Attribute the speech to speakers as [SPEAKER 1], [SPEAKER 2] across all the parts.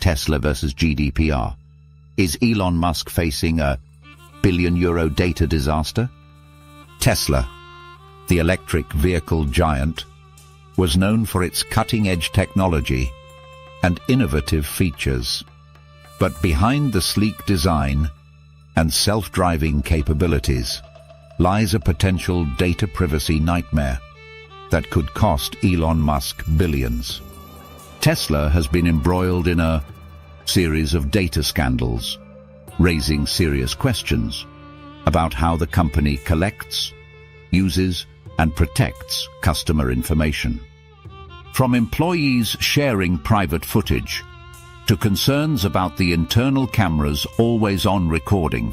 [SPEAKER 1] Tesla versus GDPR. Is Elon Musk facing a billion-euro data disaster? Tesla, the electric vehicle giant, was known for its cutting-edge technology and innovative features. But behind the sleek design and self-driving capabilities lies a potential data privacy nightmare that could cost Elon Musk billions. Tesla has been embroiled in a series of data scandals, raising serious questions about how the company collects, uses, and protects customer information. From employees sharing private footage to concerns about the internal cameras always-on recording,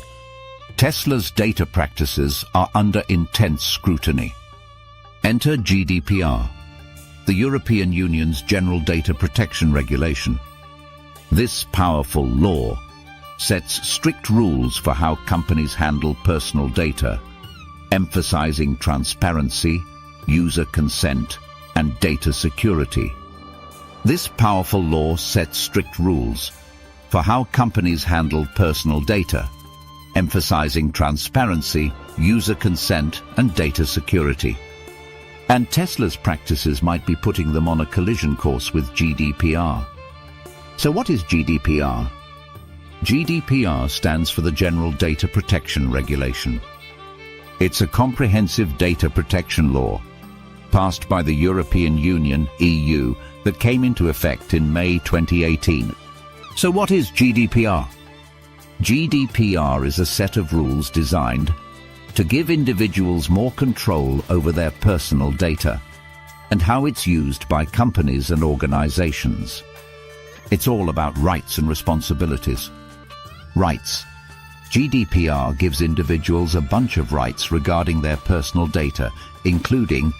[SPEAKER 1] Tesla's data practices are under intense scrutiny. Enter GDPR, the European Union's General Data Protection Regulation. This powerful law sets strict rules for how companies handle personal data, emphasizing transparency, user consent, and data security. This powerful law sets strict rules for how companies handle personal data, emphasizing transparency, user consent, and data security. And Tesla's practices might be putting them on a collision course with GDPR. So what is GDPR? GDPR stands for the General Data Protection Regulation. It's a comprehensive data protection law passed by the European Union, EU, that came into effect in May 2018. So what is GDPR? GDPR is a set of rules designed to give individuals more control over their personal data and how it's used by companies and organizations. It's all about rights and responsibilities. Rights. GDPR gives individuals a bunch of rights regarding their personal data, including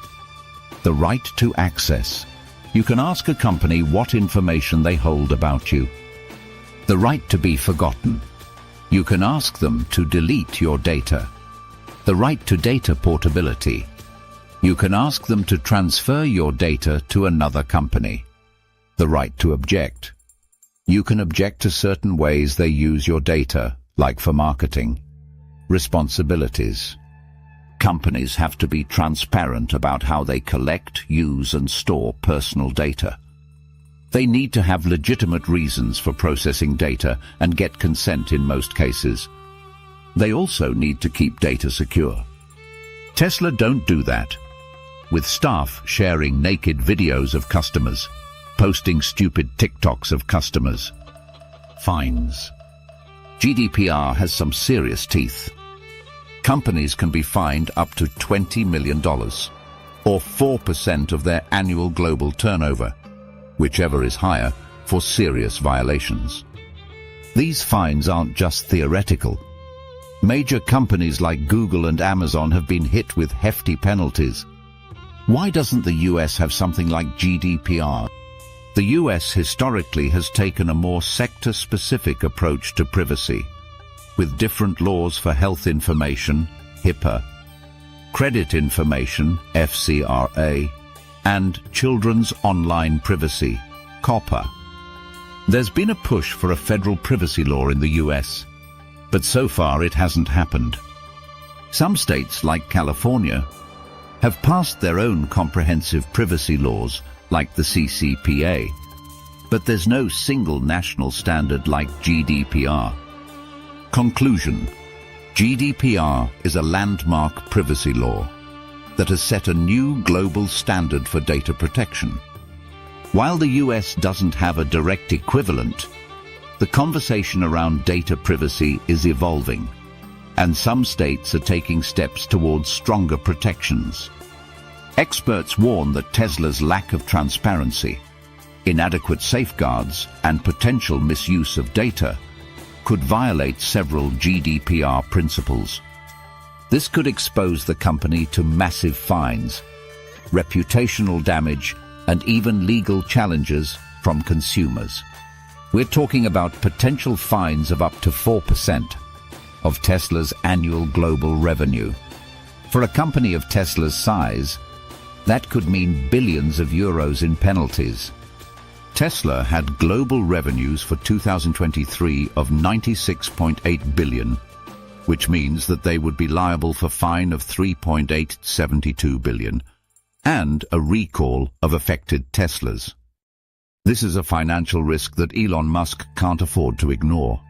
[SPEAKER 1] the right to access. You can ask a company what information they hold about you. The right to be forgotten. You can ask them to delete your data. The right to data portability. You can ask them to transfer your data to another company. The right to object. You can object to certain ways they use your data, like for marketing. Responsibilities. Companies have to be transparent about how they collect, use, and store personal data. They need to have legitimate reasons for processing data and get consent in most cases. They also need to keep data secure. Tesla don't do that, with staff sharing naked videos of customers, posting stupid TikToks of customers. Fines. GDPR has some serious teeth. Companies can be fined up to $20 million, or 4% of their annual global turnover, whichever is higher, for serious violations. These fines aren't just theoretical. Major companies like Google and Amazon have been hit with hefty penalties. Why doesn't the US have something like GDPR? The US historically has taken a more sector-specific approach to privacy, with different laws for health information, HIPAA, credit information, FCRA, and children's online privacy, COPPA. There's been a push for a federal privacy law in the US, but so far it hasn't happened. Some states, like California, have passed their own comprehensive privacy laws, like the CCPA, but there's no single national standard like GDPR. Conclusion. GDPR is a landmark privacy law that has set a new global standard for data protection. While the US doesn't have a direct equivalent, the conversation around data privacy is evolving, and some states are taking steps towards stronger protections. Experts warn that Tesla's lack of transparency, inadequate safeguards, and potential misuse of data could violate several GDPR principles. This could expose the company to massive fines, reputational damage, and even legal challenges from consumers. We're talking about potential fines of up to 4% of Tesla's annual global revenue. For a company of Tesla's size, that could mean billions of euros in penalties. Tesla had global revenues for 2023 of $96.8 billion, which means that they would be liable for a fine of $3.872 billion and a recall of affected Teslas. This is a financial risk that Elon Musk can't afford to ignore.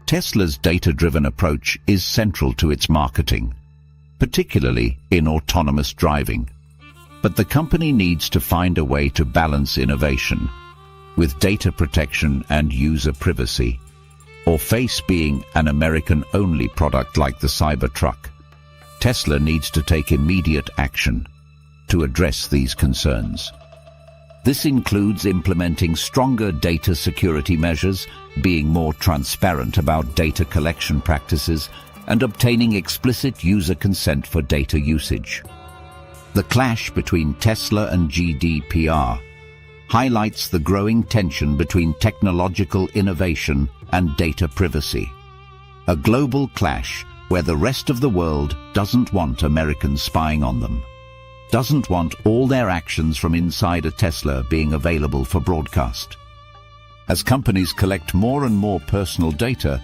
[SPEAKER 1] Tesla's data-driven approach is central to its marketing, particularly in autonomous driving. But the company needs to find a way to balance innovation with data protection and user privacy, or face being an American-only product like the Cybertruck. Tesla needs to take immediate action to address these concerns. This includes implementing stronger data security measures, being more transparent about data collection practices, and obtaining explicit user consent for data usage. The clash between Tesla and GDPR highlights the growing tension between technological innovation and data privacy. A global clash where the rest of the world doesn't want Americans spying on them, doesn't want all their actions from inside a Tesla being available for broadcast. As companies collect more and more personal data,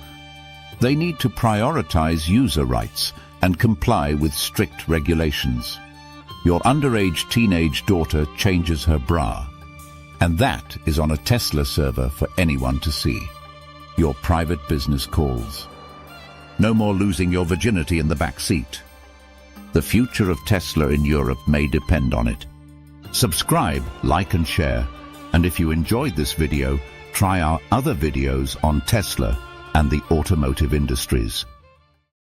[SPEAKER 1] they need to prioritize user rights and comply with strict regulations. Your underage teenage daughter changes her bra, and that is on a Tesla server for anyone to see. Your private business calls. No more losing your virginity in the back seat. The future of Tesla in Europe may depend on it. Subscribe, like and share, and if you enjoyed this video, try our other videos on Tesla and the automotive industries.